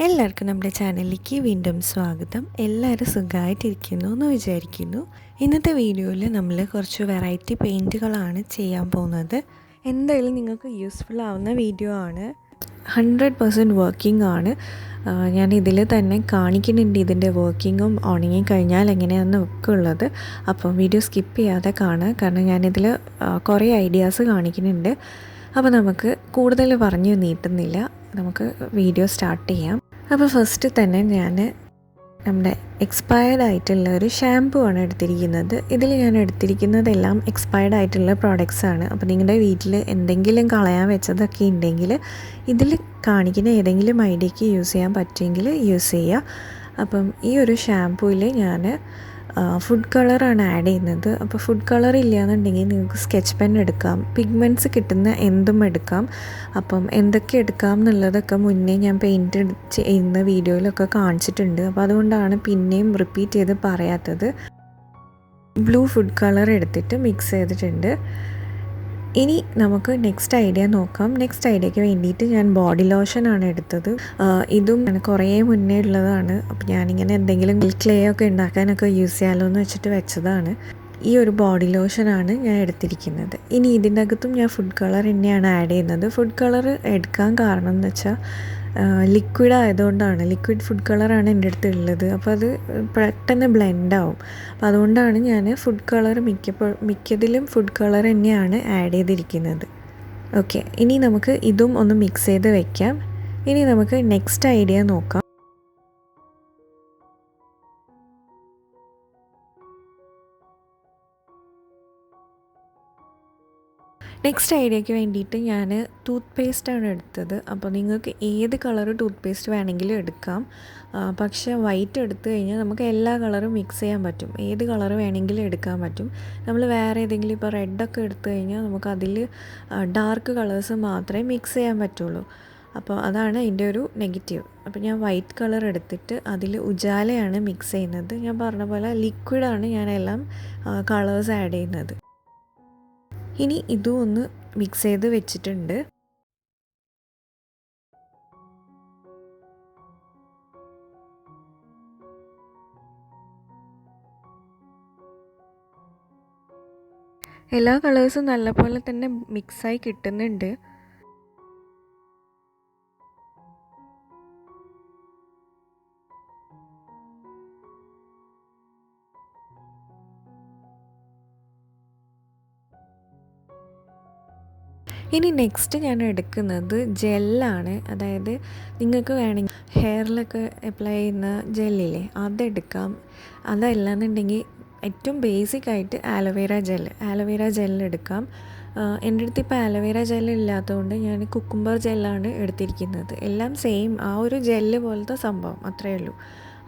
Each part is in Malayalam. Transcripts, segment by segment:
എല്ലാവർക്കും നമ്മുടെ ചാനലിലേക്ക് വീണ്ടും സ്വാഗതം. എല്ലാവരും സുഖമായിട്ടിരിക്കുന്നു എന്ന് വിചാരിക്കുന്നു. ഇന്നത്തെ വീഡിയോയിൽ നമ്മൾ കുറച്ച് വെറൈറ്റി പെയിൻറ്റുകളാണ് ചെയ്യാൻ പോകുന്നത്. എന്തായാലും നിങ്ങൾക്ക് യൂസ്ഫുൾ ആവുന്ന വീഡിയോ ആണ്. 100% വർക്കിംഗ് ആണ്. ഞാൻ ഇതിൽ തന്നെ കാണിക്കുന്നുണ്ട് ഇതിൻ്റെ വർക്കിങ്ങും ഉണങ്ങി കഴിഞ്ഞാൽ എങ്ങനെയാണെന്നൊക്കെ ഉള്ളത്. അപ്പം വീഡിയോ സ്കിപ്പ് ചെയ്യാതെ കാണുക, കാരണം ഞാനിതിൽ കുറേ ഐഡിയാസ് കാണിക്കുന്നുണ്ട്. അപ്പോൾ നമുക്ക് കൂടുതൽ പറഞ്ഞു നീട്ടുന്നില്ല, നമുക്ക് വീഡിയോ സ്റ്റാർട്ട് ചെയ്യാം. അപ്പോൾ ഫസ്റ്റ് തന്നെ ഞാൻ നമ്മുടെ എക്സ്പയർഡ് ആയിട്ടുള്ള ഒരു ഷാമ്പു ആണ് എടുത്തിരിക്കുന്നത്. ഇതിൽ ഞാൻ എടുത്തിരിക്കുന്നതെല്ലാം എക്സ്പയർഡ് ആയിട്ടുള്ള പ്രോഡക്റ്റ്സ് ആണ്. അപ്പോൾ നിങ്ങളുടെ വീട്ടിൽ എന്തെങ്കിലും കളയാൻ വെച്ചതൊക്കെ ഉണ്ടെങ്കിൽ ഇതിൽ കാണിക്കുന്ന ഏതെങ്കിലും ഐഡിയയ്ക്ക് യൂസ് ചെയ്യാൻ പറ്റുമെങ്കിൽ യൂസ് ചെയ്യുക. അപ്പം ഈ ഒരു ഷാമ്പൂയിൽ ഞാൻ ഫുഡ് കളറാണ് ആഡ് ചെയ്യുന്നത്. അപ്പോൾ ഫുഡ് കളർ ഇല്ലയെന്നുണ്ടെങ്കിൽ നിങ്ങൾക്ക് സ്കെച്ച് പെൻ എടുക്കാം, പിഗ്മെൻറ്റ്സ് കിട്ടുന്ന എന്തും എടുക്കാം. അപ്പം എന്തൊക്കെ എടുക്കാം എന്നുള്ളതൊക്കെ മുന്നേ ഞാൻ പെയിൻറ്റ് ചെയ്യുന്ന വീഡിയോയിലൊക്കെ കാണിച്ചിട്ടുണ്ട്. അപ്പോൾ അതുകൊണ്ടാണ് പിന്നെയും റിപ്പീറ്റ് ചെയ്ത് പറയാത്തത്. ബ്ലൂ ഫുഡ് കളർ എടുത്തിട്ട് മിക്സ് ചെയ്തിട്ടുണ്ട്. ഇനി നമുക്ക് നെക്സ്റ്റ് ഐഡിയ നോക്കാം. നെക്സ്റ്റ് ഐഡിയയ്ക്ക് വേണ്ടിയിട്ട് ഞാൻ ബോഡി ലോഷനാണ് എടുത്തത്. ഇതും കുറേ മുന്നേ ഉള്ളതാണ്. അപ്പോൾ ഞാനിങ്ങനെ എന്തെങ്കിലും ക്ലേ ഒക്കെ ഉണ്ടാക്കാനൊക്കെ യൂസ് ചെയ്യാമല്ലോ എന്ന് വെച്ചിട്ട് വെച്ചതാണ്. ഈ ഒരു ബോഡി ലോഷനാണ് ഞാൻ എടുത്തിരിക്കുന്നത്. ഇനി ഇതിൻ്റെ അകത്തും ഞാൻ ഫുഡ് കളർ തന്നെയാണ് ആഡ് ചെയ്യുന്നത്. ഫുഡ് കളർ എടുക്കാൻ കാരണം എന്ന് വെച്ചാൽ ലിക്വിഡ് ആയതുകൊണ്ടാണ്. ലിക്വിഡ് ഫുഡ് കളറാണ് എൻ്റെ അടുത്ത് ഉള്ളത്. അപ്പോൾ അത് പെട്ടെന്ന് ബ്ലെൻഡാവും. അപ്പോൾ അതുകൊണ്ടാണ് ഞാൻ ഫുഡ് കളർ മിക്കതിലും ഫുഡ് കളർ തന്നെയാണ് ആഡ് ചെയ്തിരിക്കുന്നത്. ഓക്കെ, ഇനി നമുക്ക് ഇതും ഒന്ന് മിക്സ് ചെയ്ത് വെക്കാം. ഇനി നമുക്ക് നെക്സ്റ്റ് ഐഡിയ നോക്കാം. നെക്സ്റ്റ് ഐഡിയയ്ക്ക് വേണ്ടിയിട്ട് ഞാൻ ടൂത്ത് പേസ്റ്റാണ് എടുത്തത്. അപ്പോൾ നിങ്ങൾക്ക് ഏത് കളർ ടൂത്ത് പേസ്റ്റ് വേണമെങ്കിലും എടുക്കാം. പക്ഷേ വൈറ്റ് എടുത്തു കഴിഞ്ഞാൽ നമുക്ക് എല്ലാ കളറും മിക്സ് ചെയ്യാൻ പറ്റും. ഏത് കളർ വേണമെങ്കിലും എടുക്കാൻ പറ്റും. നമ്മൾ വേറെ ഏതെങ്കിലും ഇപ്പോൾ റെഡൊക്കെ എടുത്തു കഴിഞ്ഞാൽ നമുക്കതിൽ ഡാർക്ക് കളേഴ്സ് മാത്രമേ മിക്സ് ചെയ്യാൻ പറ്റുള്ളൂ. അപ്പോൾ അതാണ് അതിൻ്റെ ഒരു നെഗറ്റീവ്. അപ്പോൾ ഞാൻ വൈറ്റ് കളർ എടുത്തിട്ട് അതിൽ ഉജാലയാണ് മിക്സ് ചെയ്യുന്നത്. ഞാൻ പറഞ്ഞ പോലെ ലിക്വിഡാണ് ഞാനെല്ലാം കളേഴ്സ് ആഡ് ചെയ്യുന്നത്. ഇനി ഇതും ഒന്ന് മിക്സ് ചെയ്ത് വെച്ചിട്ടുണ്ട്. എല്ലാ കളേഴ്സും നല്ലപോലെ തന്നെ മിക്സായി കിട്ടുന്നുണ്ട്. ഇനി നെക്സ്റ്റ് ഞാൻ എടുക്കുന്നത് ജെല്ലാണ്. അതായത് നിങ്ങൾക്ക് വേണമെങ്കിൽ ഹെയറിലൊക്കെ അപ്ലൈ ചെയ്യുന്ന ജെല്ലില്ലേ, അതെടുക്കാം. അതല്ലാന്നുണ്ടെങ്കിൽ ഏറ്റവും ബേസിക്കായിട്ട് ആലോവേര ജെല്ലെടുക്കാം. എൻ്റെ അടുത്ത് ഇപ്പോൾ ആലോവേര ജെല്ല് ഇല്ലാത്തതുകൊണ്ട് ഞാൻ കുക്കുംബർ ജെല്ലാണ് എടുത്തിരിക്കുന്നത്. എല്ലാം സെയിം, ആ ഒരു ജെല്ല് പോലത്തെ സംഭവം അത്രയേ ഉള്ളൂ.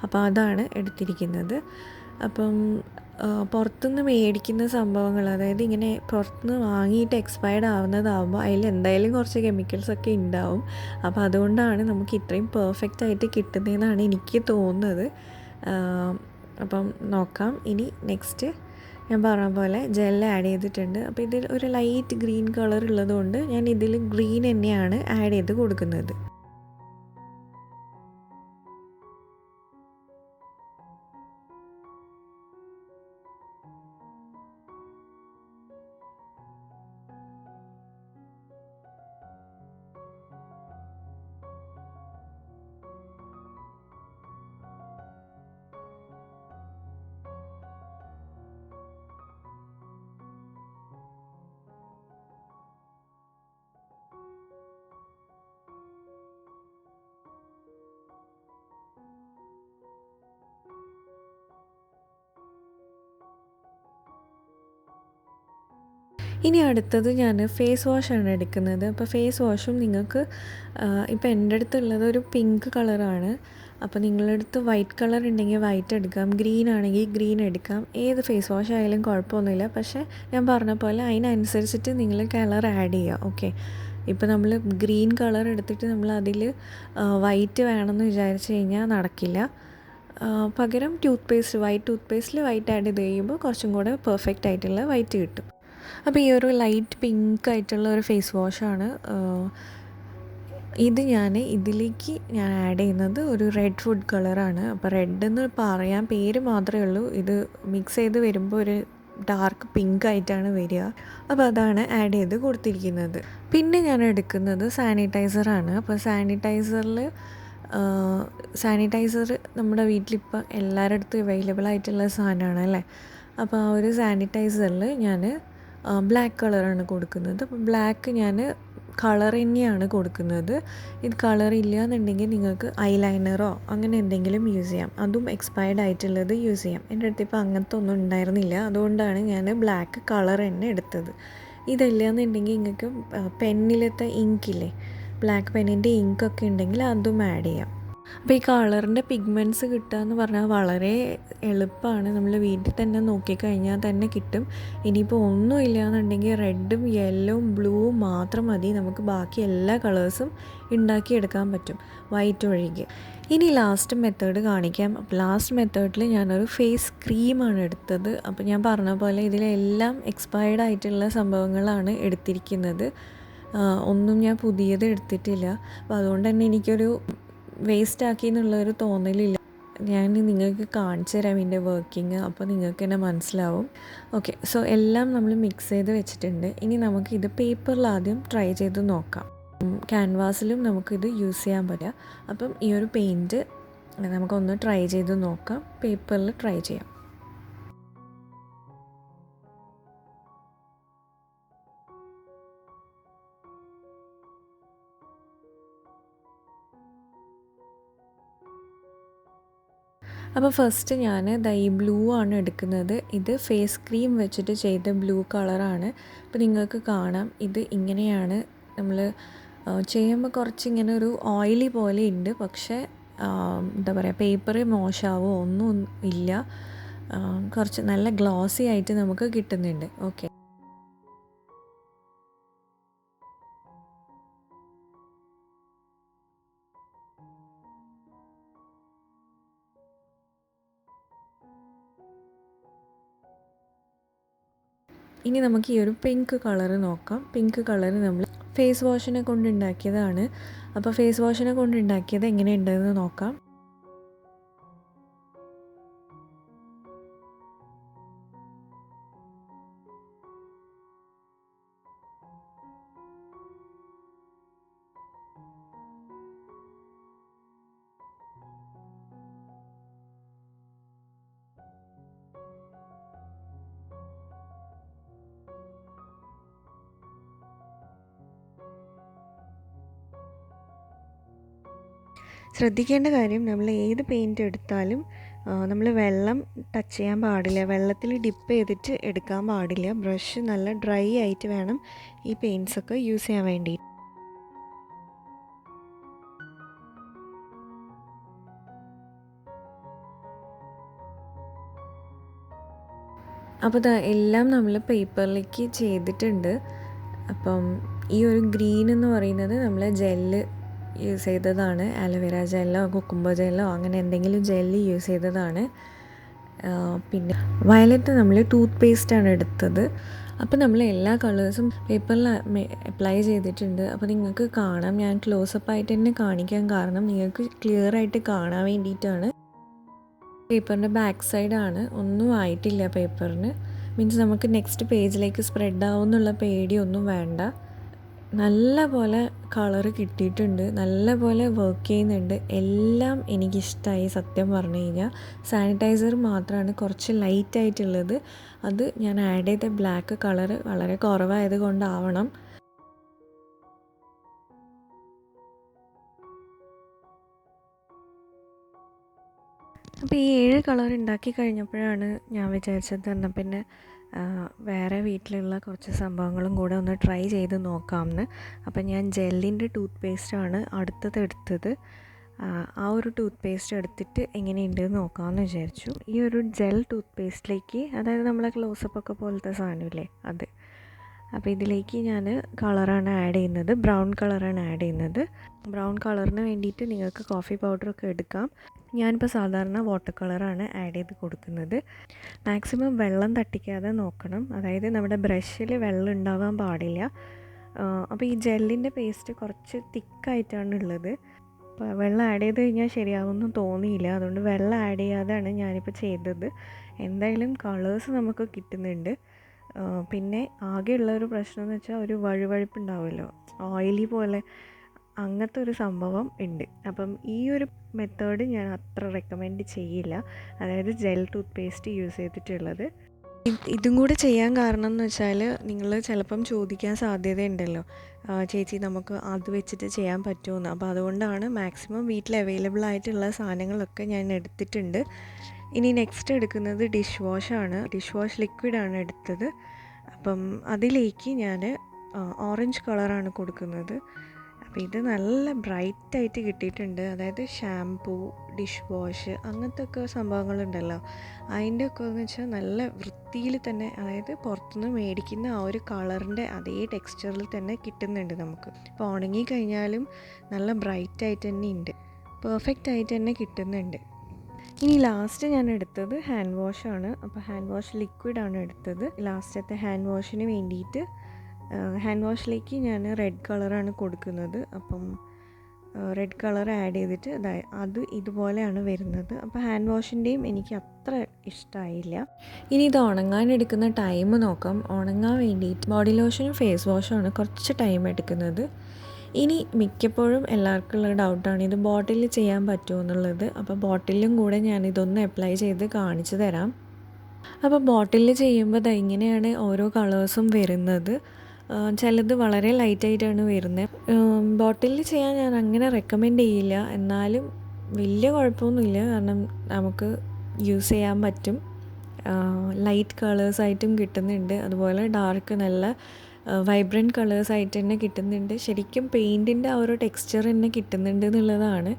അപ്പോൾ അതാണ് എടുത്തിരിക്കുന്നത്. അപ്പം പുറത്തുനിന്ന് മേടിക്കുന്ന സംഭവങ്ങൾ, അതായത് ഇങ്ങനെ പുറത്തുനിന്ന് വാങ്ങിയിട്ട് എക്സ്പയർഡ് ആവുന്നതാകുമ്പോൾ അതിൽ എന്തായാലും കുറച്ച് കെമിക്കൽസൊക്കെ ഉണ്ടാവും. അപ്പോൾ അതുകൊണ്ടാണ് നമുക്ക് ഇത്രയും പെർഫെക്റ്റ് ആയിട്ട് കിട്ടുന്നതെന്നാണ് എനിക്ക് തോന്നുന്നത്. അപ്പം നോക്കാം. ഇനി നെക്സ്റ്റ് ഞാൻ പറഞ്ഞ പോലെ ജെൽ ആഡ് ചെയ്തിട്ടുണ്ട്. അപ്പോൾ ഇതിൽ ഒരു ലൈറ്റ് ഗ്രീൻ കളർ ഉള്ളതുകൊണ്ട് ഞാൻ ഇതിൽ ഗ്രീൻ തന്നെയാണ് ആഡ് ചെയ്ത് കൊടുക്കുന്നത്. ഇനി അടുത്തത് ഞാൻ ഫേസ് വാഷാണ് എടുക്കുന്നത്. അപ്പോൾ ഫേസ് വാഷും നിങ്ങൾക്ക് ഇപ്പോൾ എൻ്റെ അടുത്തുള്ളത് ഒരു പിങ്ക് കളറാണ്. അപ്പോൾ നിങ്ങളുടെ അടുത്ത് വൈറ്റ് കളർ ഉണ്ടെങ്കിൽ വൈറ്റ് എടുക്കാം, ഗ്രീൻ ആണെങ്കിൽ ഗ്രീൻ എടുക്കാം. ഏത് ഫേസ് വാഷ് ആയാലും കുഴപ്പമൊന്നുമില്ല. പക്ഷേ ഞാൻ പറഞ്ഞ പോലെ അതിനനുസരിച്ചിട്ട് നിങ്ങൾ കളർ ആഡ് ചെയ്യുക. ഓക്കെ, ഇപ്പോൾ നമ്മൾ ഗ്രീൻ കളർ എടുത്തിട്ട് നമ്മൾ അതിൽ വൈറ്റ് വേണമെന്ന് വിചാരിച്ച് കഴിഞ്ഞാൽ നടക്കില്ല. പകരം വൈറ്റ് ടൂത്ത് പേസ്റ്റിൽ വൈറ്റ് ആഡ് ചെയ്ത് കഴിയുമ്പോൾ കുറച്ചും കൂടെ പെർഫെക്റ്റ് ആയിട്ടുള്ള വൈറ്റ് കിട്ടും. അപ്പോൾ ഈ ഒരു ലൈറ്റ് പിങ്ക് ആയിട്ടുള്ള ഒരു ഫേസ് വാഷാണ് ഇത് ഇതിലേക്ക് ഞാൻ ആഡ് ചെയ്യുന്നത് ഒരു റെഡ് ഫുഡ് കളറാണ്. അപ്പോൾ റെഡ് എന്ന് പറയാൻ പേര് മാത്രമേ ഉള്ളൂ, ഇത് മിക്സ് ചെയ്ത് വരുമ്പോൾ ഒരു ഡാർക്ക് പിങ്ക് ആയിട്ടാണ് വരിക. അപ്പോൾ അതാണ് ആഡ് ചെയ്ത് കൊടുത്തിരിക്കുന്നത്. പിന്നെ ഞാൻ എടുക്കുന്നത് സാനിറ്റൈസറാണ്. അപ്പോൾ സാനിറ്റൈസർ നമ്മുടെ വീട്ടിലിപ്പോൾ എല്ലാവരുടെ അടുത്തും അവൈലബിൾ ആയിട്ടുള്ള സാധനമാണ് അല്ലേ. അപ്പോൾ ആ ഒരു സാനിറ്റൈസറിൽ ഞാൻ ബ്ലാക്ക് കളറാണ് കൊടുക്കുന്നത്. അപ്പോൾ ബ്ലാക്ക് ഞാൻ കളർ തന്നെയാണ് കൊടുക്കുന്നത്. ഇത് കളർ ഇല്ല എന്നുണ്ടെങ്കിൽ നിങ്ങൾക്ക് ഐലൈനറോ അങ്ങനെ എന്തെങ്കിലും യൂസ് ചെയ്യാം, അതും എക്സ്പയർഡ് ആയിട്ടുള്ളത് യൂസ് ചെയ്യാം. എൻ്റെ അടുത്ത് ഇപ്പോൾ അങ്ങനത്തെ ഒന്നും ഉണ്ടായിരുന്നില്ല, അതുകൊണ്ടാണ് ഞാൻ ബ്ലാക്ക് കളർ തന്നെ എടുത്തത്. ഇതല്ല എന്നുണ്ടെങ്കിൽ നിങ്ങൾക്ക് പെന്നിലത്തെ ഇങ്കില്ലേ, ബ്ലാക്ക് പെന്നിൻ്റെ ഇങ്കൊക്കെ ഉണ്ടെങ്കിൽ അതും ആഡ് ചെയ്യാം. അപ്പോൾ ഈ കളറിൻ്റെ പിഗ്മെൻറ്റ്സ് കിട്ടുക എന്ന് പറഞ്ഞാൽ വളരെ എളുപ്പമാണ്. നമ്മൾ വീട്ടിൽ തന്നെ നോക്കിക്കഴിഞ്ഞാൽ തന്നെ കിട്ടും. ഇനിയിപ്പോൾ ഒന്നും ഇല്ലയെന്നുണ്ടെങ്കിൽ റെഡും യെല്ലോവും ബ്ലൂവും മാത്രം മതി, നമുക്ക് ബാക്കി എല്ലാ കളേഴ്സും ഉണ്ടാക്കിയെടുക്കാൻ പറ്റും, വൈറ്റ് ഒഴികെ. ഇനി ലാസ്റ്റ് മെത്തേഡ് കാണിക്കാം. ലാസ്റ്റ് മെത്തേഡിൽ ഞാനൊരു ഫേസ് ക്രീമാണ് എടുത്തത്. അപ്പോൾ ഞാൻ പറഞ്ഞ പോലെ ഇതിലെല്ലാം എക്സ്പയർഡ് ആയിട്ടുള്ള സംഭവങ്ങളാണ് എടുത്തിരിക്കുന്നത്, ഒന്നും ഞാൻ പുതിയത് എടുത്തിട്ടില്ല. അപ്പോൾ അതുകൊണ്ട് തന്നെ എനിക്കൊരു വേസ്റ്റ് ആക്കി എന്നുള്ളൊരു തോന്നലില്ല. ഞാൻ നിങ്ങൾക്ക് കാണിച്ചു തരാം ഇതിൻ്റെ വർക്കിംഗ്, അപ്പോൾ നിങ്ങൾക്ക് തന്നെ മനസ്സിലാവും. ഓക്കെ, സോ എല്ലാം നമ്മൾ മിക്സ് ചെയ്ത് വെച്ചിട്ടുണ്ട്. ഇനി നമുക്കിത് പേപ്പറിൽ ആദ്യം ട്രൈ ചെയ്ത് നോക്കാം. ക്യാൻവാസിലും നമുക്കിത് യൂസ് ചെയ്യാൻ പറ്റുക. അപ്പം ഈ ഒരു പെയിൻറ്റ് നമുക്കൊന്ന് ട്രൈ ചെയ്ത് നോക്കാം, പേപ്പറിൽ ട്രൈ ചെയ്യാം. അപ്പോൾ ഫസ്റ്റ് ഞാൻ ഈ ബ്ലൂ ആണ് എടുക്കുന്നത്. ഇത് ഫേസ് ക്രീം വെച്ചിട്ട് ചെയ്ത ബ്ലൂ കളറാണ്. അപ്പോൾ നിങ്ങൾക്ക് കാണാം ഇത് ഇങ്ങനെയാണ്. നമ്മൾ ചെയ്യുമ്പോൾ കുറച്ചിങ്ങനെ ഒരു ഓയിലി പോലെ ഉണ്ട്, പക്ഷേ എന്താ പറയുക, പേപ്പർ മോശമാവോ ഒന്നും ഇല്ല, കുറച്ച് നല്ല ഗ്ലോസി ആയിട്ട് നമുക്ക് കിട്ടുന്നുണ്ട്. ഓക്കെ, ഇനി നമുക്ക് ഈ ഒരു പിങ്ക് കളറ് നോക്കാം. പിങ്ക് കളറ് നമ്മൾ ഫേസ് വാഷിനെ കൊണ്ടുണ്ടാക്കിയതാണ്. അപ്പോൾ ഫേസ് വാഷിനെ കൊണ്ടുണ്ടാക്കിയത് എങ്ങനെയുണ്ടെന്ന് നോക്കാം. ശ്രദ്ധിക്കേണ്ട കാര്യം, നമ്മൾ ഏത് പെയിൻറ്റ് എടുത്താലും നമ്മൾ വെള്ളം ടച്ച് ചെയ്യാൻ പാടില്ല, വെള്ളത്തിൽ ഡിപ്പ് ചെയ്തിട്ട് എടുക്കാൻ പാടില്ല. ബ്രഷ് നല്ല ഡ്രൈ ആയിട്ട് വേണം ഈ പെയിൻറ്റ്സൊക്കെ യൂസ് ചെയ്യാൻ വേണ്ടി. അപ്പോൾ എല്ലാം നമ്മൾ പേപ്പറിലേക്ക് ചെയ്തിട്ടുണ്ട്. അപ്പം ഈ ഒരു ഗ്രീൻ എന്ന് പറയുന്നത് നമ്മൾ ജെല്ല് യൂസ് ചെയ്തതാണ്, ആലോവേര ജെല്ലോ കുക്കുംബർ ജെല്ലോ അങ്ങനെ എന്തെങ്കിലും ജെല്ല് യൂസ് ചെയ്തതാണ്. പിന്നെ വയലറ്റ് നമ്മൾ ടൂത്ത് പേസ്റ്റാണ് എടുത്തത്. അപ്പോൾ നമ്മൾ എല്ലാ കളേഴ്സും പേപ്പറിൽ അപ്ലൈ ചെയ്തിട്ടുണ്ട്. അപ്പോൾ നിങ്ങൾക്ക് കാണാം, ഞാൻ ക്ലോസപ്പ് ആയിട്ട് തന്നെ കാണിക്കാൻ കാരണം നിങ്ങൾക്ക് ക്ലിയർ ആയിട്ട് കാണാൻ വേണ്ടിയിട്ടാണ്. പേപ്പറിൻ്റെ ബാക്ക് സൈഡാണ്, ഒന്നും ആയിട്ടില്ല പേപ്പറിന്. മീൻസ് നമുക്ക് നെക്സ്റ്റ് പേജിലേക്ക് സ്പ്രെഡ് ആവുമെന്നുള്ള പേടിയൊന്നും വേണ്ട. നല്ല പോലെ കളറ് കിട്ടിയിട്ടുണ്ട്, നല്ല പോലെ വർക്ക് ചെയ്യുന്നുണ്ട്. എല്ലാം എനിക്കിഷ്ടമായി സത്യം പറഞ്ഞു കഴിഞ്ഞാൽ. സാനിറ്റൈസർ മാത്രമാണ് കുറച്ച് ലൈറ്റായിട്ടുള്ളത്, അത് ഞാൻ ആഡ് ചെയ്ത ബ്ലാക്ക് കളറ് വളരെ കുറവായത് കൊണ്ടാവണം. അപ്പോൾ ഈ 7 കളർ ഉണ്ടാക്കി കഴിഞ്ഞപ്പോഴാണ് ഞാൻ വിചാരിച്ചത് എന്നാൽ പിന്നെ വേറെ വീട്ടിലുള്ള കുറച്ച് സംഭവങ്ങളും കൂടെ ഒന്ന് ട്രൈ ചെയ്ത് നോക്കാമെന്ന്. അപ്പം ഞാൻ ജെല്ലിൻ്റെ ടൂത്ത് പേസ്റ്റാണ് അടുത്തത് എടുത്തത്. ആ ഒരു ടൂത്ത് പേസ്റ്റ് എടുത്തിട്ട് എങ്ങനെയുണ്ടെന്ന് നോക്കാമെന്ന് വിചാരിച്ചു. ഈ ഒരു ജെൽ ടൂത്ത് പേസ്റ്റിലേക്ക്, അതായത് നമ്മളെ ക്ലോസപ്പൊക്കെ പോലത്തെ സാധനമില്ലേ അത്, അപ്പോൾ ഇതിലേക്ക് ഞാൻ കളറാണ് ആഡ് ചെയ്യുന്നത്, ബ്രൗൺ കളറാണ് ആഡ് ചെയ്യുന്നത്. ബ്രൗൺ കളറിന് വേണ്ടിയിട്ട് നിങ്ങൾക്ക് കോഫി പൗഡറൊക്കെ എടുക്കാം. ഞാനിപ്പോൾ സാധാരണ വാട്ടർ കളറാണ് ആഡ് ചെയ്ത് കൊടുക്കുന്നത്. മാക്സിമം വെള്ളം തട്ടിക്കാതെ നോക്കണം, അതായത് നമ്മുടെ ബ്രഷിൽ വെള്ളം ഉണ്ടാവാൻ പാടില്ല. അപ്പോൾ ഈ ജെല്ലിൻ്റെ പേസ്റ്റ് കുറച്ച് തിക്കായിട്ടാണ് ഉള്ളത്. അപ്പോൾ വെള്ളം ആഡ് ചെയ്ത് കഴിഞ്ഞാൽ ശരിയാവുമെന്ന് തോന്നിയില്ല, അതുകൊണ്ട് വെള്ളം ആഡ് ചെയ്യാതെയാണ് ഞാനിപ്പോൾ ചെയ്തത്. എന്തായാലും കളേഴ്സ് നമുക്ക് കിട്ടുന്നുണ്ട്. പിന്നെ ആകെയുള്ളൊരു പ്രശ്നം എന്ന് വെച്ചാൽ ഒരു വഴുവഴുപ്പുണ്ടാവുമല്ലോ, ഓയിലി പോലെ, അങ്ങനത്തെ ഒരു സംഭവം ഉണ്ട്. അപ്പം ഈ ഒരു മെത്തേഡ് ഞാൻ അത്ര റെക്കമെൻഡ് ചെയ്യില്ല, അതായത് ജെൽ ടൂത്ത് പേസ്റ്റ് യൂസ് ചെയ്തിട്ടുള്ളത്. ഇതും കൂടെ ചെയ്യാൻ കാരണം എന്ന് വെച്ചാൽ നിങ്ങൾ ചിലപ്പം ചോദിക്കാൻ സാധ്യതയുണ്ടല്ലോ, ചേച്ചി നമുക്ക് അത് വെച്ചിട്ട് ചെയ്യാൻ പറ്റുമെന്ന്. അപ്പോൾ അതുകൊണ്ടാണ് മാക്സിമം വീട്ടിൽ അവൈലബിൾ ആയിട്ടുള്ള സാധനങ്ങളൊക്കെ ഞാൻ എടുത്തിട്ടുണ്ട്. ഇനി നെക്സ്റ്റ് എടുക്കുന്നത് ഡിഷ് വാഷാണ്. ഡിഷ് വാഷ് ലിക്വിഡാണ് എടുത്തത്. അപ്പം അതിലേക്ക് ഞാൻ ഓറഞ്ച് കളറാണ് കൊടുക്കുന്നത്. അപ്പോൾ ഇത് നല്ല ബ്രൈറ്റായിട്ട് കിട്ടിയിട്ടുണ്ട്. അതായത് ഷാംപൂ, ഡിഷ് വാഷ് അങ്ങനത്തെ ഒക്കെ സംഭവങ്ങളുണ്ടല്ലോ, അതിൻ്റെ ഒക്കെ എന്ന് വെച്ചാൽ നല്ല വൃത്തിയിൽ തന്നെ, അതായത് പുറത്തുനിന്ന് മേടിക്കുന്ന ആ ഒരു കളറിൻ്റെ അതേ ടെക്സ്ചറിൽ തന്നെ കിട്ടുന്നുണ്ട് നമുക്ക്. അപ്പോൾ ഉണങ്ങി കഴിഞ്ഞാലും നല്ല ബ്രൈറ്റായിട്ട് തന്നെ ഉണ്ട്, പെർഫെക്റ്റ് ആയിട്ട് തന്നെ കിട്ടുന്നുണ്ട്. ഇനി ലാസ്റ്റ് ഞാൻ എടുത്തത് ഹാൻഡ് വാഷാണ്. അപ്പോൾ ഹാൻഡ് വാഷ് ലിക്വിഡാണ് എടുത്തത്. ലാസ്റ്റത്തെ ഹാൻഡ് വാഷിന് വേണ്ടിയിട്ട് ഹാൻഡ് വാഷിലേക്ക് ഞാൻ റെഡ് കളറാണ് കൊടുക്കുന്നത്. അപ്പം റെഡ് കളർ ആഡ് ചെയ്തിട്ട് അത് ഇതുപോലെയാണ് വരുന്നത്. അപ്പോൾ ഹാൻഡ് വാഷിൻ്റെയും എനിക്ക് അത്ര ഇഷ്ടമായില്ല. ഇനി ഇത് ഉണങ്ങാൻ എടുക്കുന്ന ടൈം നോക്കാം. ഉണങ്ങാൻ വേണ്ടിയിട്ട് ബോഡി ലോഷനും ഫേസ് വാഷുമാണ് കുറച്ച് ടൈം എടുക്കുന്നത്. ഇനി മിക്കപ്പോഴും എല്ലാവർക്കും ഉള്ള ഡൗട്ടാണ് ഇത് ബോട്ടിലിൽ ചെയ്യാൻ പറ്റുമോ എന്നുള്ളത്. അപ്പോൾ ബോട്ടിലും കൂടെ ഞാനിതൊന്ന് അപ്ലൈ ചെയ്ത് കാണിച്ചു തരാം. അപ്പോൾ ബോട്ടിലിൽ ചെയ്യുമ്പോൾ ഇങ്ങനെയാണ് ഓരോ കളേഴ്സും വരുന്നത്. ചിലത് വളരെ ലൈറ്റായിട്ടാണ് വരുന്നത്. ബോട്ടിലിൽ ചെയ്യാൻ ഞാൻ അങ്ങനെ റെക്കമെൻഡ് ചെയ്യില്ല, എന്നാലും വലിയ കുഴപ്പമൊന്നുമില്ല, കാരണം നമുക്ക് യൂസ് ചെയ്യാൻ പറ്റും. ലൈറ്റ് കളേഴ്സായിട്ടും കിട്ടുന്നുണ്ട്, അതുപോലെ ഡാർക്ക് നല്ല വൈബ്രൻറ്റ് കളേഴ്സായിട്ട് തന്നെ കിട്ടുന്നുണ്ട്. ശരിക്കും പെയിൻറ്റിൻ്റെ ആ ഒരു ടെക്സ്ചർ തന്നെ കിട്ടുന്നുണ്ട് എന്നുള്ളതാണ്.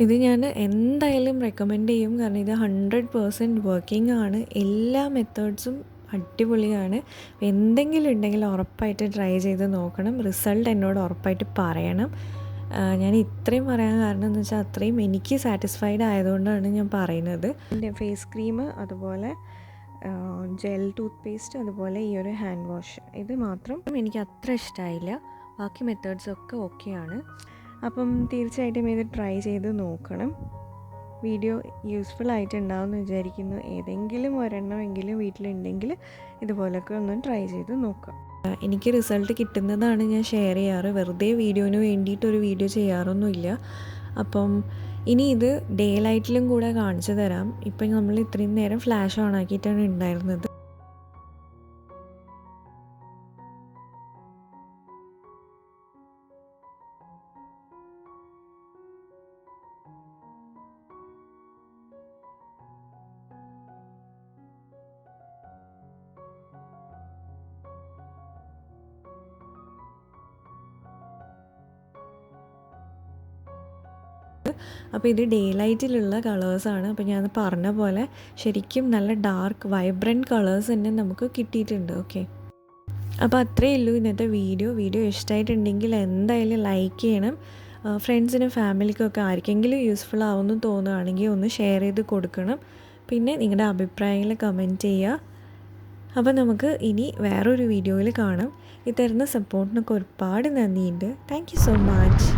ഇത് ഞാൻ എന്തായാലും റെക്കമെൻഡ് ചെയ്യും, കാരണം ഇത് 100% വർക്കിംഗ് ആണ്. എല്ലാ മെത്തേഡ്സും അടിപൊളിയാണ്. എന്തെങ്കിലും ഉണ്ടെങ്കിൽ ഉറപ്പായിട്ട് ട്രൈ ചെയ്ത് നോക്കണം. റിസൾട്ട് എന്നോട് ഉറപ്പായിട്ട് പറയണം. ഞാൻ ഇത്രയും പറയാൻ കാരണം എന്ന് വെച്ചാൽ അത്രയും എനിക്ക് സാറ്റിസ്ഫൈഡ് ആയതുകൊണ്ടാണ് ഞാൻ പറയുന്നത്. എൻ്റെ ഫേസ് ക്രീം, അതുപോലെ ജെൽ ടൂത്ത് പേസ്റ്റ്, അതുപോലെ ഈ ഒരു ഹാൻഡ് വാഷ്, ഇത് മാത്രം എനിക്ക് അത്ര ഇഷ്ടമായില്ല. ബാക്കി മെത്തേഡ്സൊക്കെ ഓക്കെയാണ്. അപ്പം തീർച്ചയായിട്ടും ഇത് ട്രൈ ചെയ്ത് നോക്കണം. വീഡിയോ യൂസ്ഫുൾ ആയിട്ടുണ്ടാവുമെന്ന് വിചാരിക്കുന്നു. ഏതെങ്കിലും ഒരെണ്ണമെങ്കിലും വീട്ടിലുണ്ടെങ്കിൽ ഇതുപോലൊക്കെ ഒന്ന് ട്രൈ ചെയ്ത് നോക്കാം. എനിക്ക് റിസൾട്ട് കിട്ടുന്നതാണ് ഞാൻ ഷെയർ ചെയ്യാറ്, വെറുതെ വീഡിയോന് വേണ്ടിയിട്ടൊരു വീഡിയോ ചെയ്യാറൊന്നുമില്ല. അപ്പം ഇനി ഇത് ഡേ ലൈറ്റിലും കൂടെ കാണിച്ചു തരാം. ഇപ്പം നമ്മൾ ഇത്രയും നേരം ഫ്ലാഷ് ഓൺ ആക്കിയിട്ടാണ് ഉണ്ടായിരുന്നത്. അപ്പോൾ ഇത് ഡേ ലൈറ്റിലുള്ള കളേഴ്സാണ്. അപ്പോൾ ഞാൻ പറഞ്ഞ പോലെ ശരിക്കും നല്ല ഡാർക്ക് വൈബ്രൻറ്റ് കളേഴ്സ് തന്നെ നമുക്ക് കിട്ടിയിട്ടുണ്ട്. ഓക്കെ, അപ്പോൾ അത്രയേ ഉള്ളൂ ഇന്നത്തെ വീഡിയോ ഇഷ്ടമായിട്ടുണ്ടെങ്കിൽ എന്തായാലും ലൈക്ക് ചെയ്യണം. ഫ്രണ്ട്സിനും ഫാമിലിക്കൊക്കെ ആർക്കെങ്കിലും യൂസ്ഫുൾ ആവുമെന്ന് തോന്നുകയാണെങ്കിൽ ഒന്ന് ഷെയർ ചെയ്ത് കൊടുക്കണം. പിന്നെ നിങ്ങളുടെ അഭിപ്രായങ്ങൾ കമൻറ്റ് ചെയ്യുക. അപ്പോൾ നമുക്ക് ഇനി വേറൊരു വീഡിയോയിൽ കാണാം. ഈ തരുന്ന സപ്പോർട്ടിനൊക്കെ ഒരുപാട് നന്ദിയുണ്ട്. Thank you so much.